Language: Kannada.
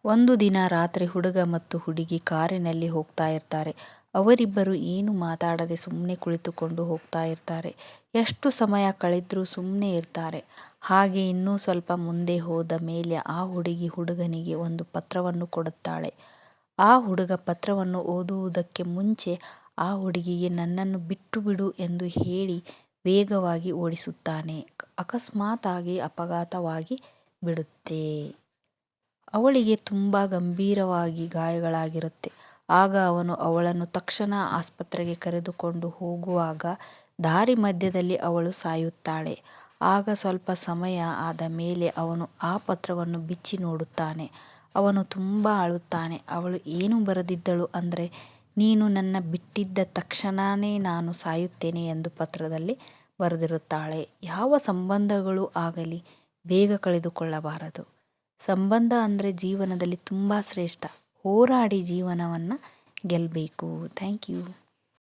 ಒಂದು ದಿನ ರಾತ್ರಿ ಹುಡುಗ ಮತ್ತು ಹುಡುಗಿ ಕಾರಿನಲ್ಲಿ ಹೋಗ್ತಾ ಇರ್ತಾರೆ. ಅವರಿಬ್ಬರು ಏನು ಮಾತಾಡದೆ ಸುಮ್ಮನೆ ಕುಳಿತುಕೊಂಡು ಹೋಗ್ತಾ ಇರ್ತಾರೆ. ಎಷ್ಟು ಸಮಯ ಕಳೆದ್ರೂ ಸುಮ್ಮನೆ ಇರ್ತಾರೆ. ಹಾಗೆ ಇನ್ನೂ ಸ್ವಲ್ಪ ಮುಂದೆ ಹೋದ ಮೇಲೆ ಆ ಹುಡುಗಿ ಹುಡುಗನಿಗೆ ಒಂದು ಪತ್ರವನ್ನು ಕೊಡುತ್ತಾಳೆ. ಆ ಹುಡುಗ ಪತ್ರವನ್ನು ಓದುವುದಕ್ಕೆ ಮುಂಚೆ ಆ ಹುಡುಗಿಗೆ ನನ್ನನ್ನು ಬಿಟ್ಟು ಬಿಡು ಎಂದು ಹೇಳಿ ವೇಗವಾಗಿ ಓಡಿಸುತ್ತಾನೆ. ಅಕಸ್ಮಾತಾಗಿ ಅಪಘಾತವಾಗಿ ಬಿಡುತ್ತೆ. ಅವಳಿಗೆ ತುಂಬ ಗಂಭೀರವಾಗಿ ಗಾಯಗಳಾಗಿರುತ್ತೆ. ಆಗ ಅವನು ಅವಳನ್ನು ತಕ್ಷಣ ಆಸ್ಪತ್ರೆಗೆ ಕರೆದುಕೊಂಡು ಹೋಗುವಾಗ ದಾರಿ ಮಧ್ಯದಲ್ಲಿ ಅವಳು ಸಾಯುತ್ತಾಳೆ. ಆಗ ಸ್ವಲ್ಪ ಸಮಯ ಆದ ಮೇಲೆ ಅವನು ಆ ಪತ್ರವನ್ನು ಬಿಚ್ಚಿ ನೋಡುತ್ತಾನೆ. ಅವನು ತುಂಬ ಅಳುತ್ತಾನೆ. ಅವಳು ಏನು ಬರೆದಿದ್ದಳು ಅಂದರೆ, ನೀನು ನನ್ನ ಬಿಟ್ಟಿದ್ದ ತಕ್ಷಣವೇ ನಾನು ಸಾಯುತ್ತೇನೆ ಎಂದು ಪತ್ರದಲ್ಲಿ ಬರೆದಿರುತ್ತಾಳೆ. ಯಾವ ಸಂಬಂಧಗಳು ಆಗಲಿ ಬೇಗ ಕಳೆದುಕೊಳ್ಳಬಾರದು. ಸಂಬಂಧ ಅಂದರೆ ಜೀವನದಲ್ಲಿ ತುಂಬ ಶ್ರೇಷ್ಠ. ಹೋರಾಡಿ ಜೀವನವನ್ನು ಗೆಲ್ಲಬೇಕು. Thank you.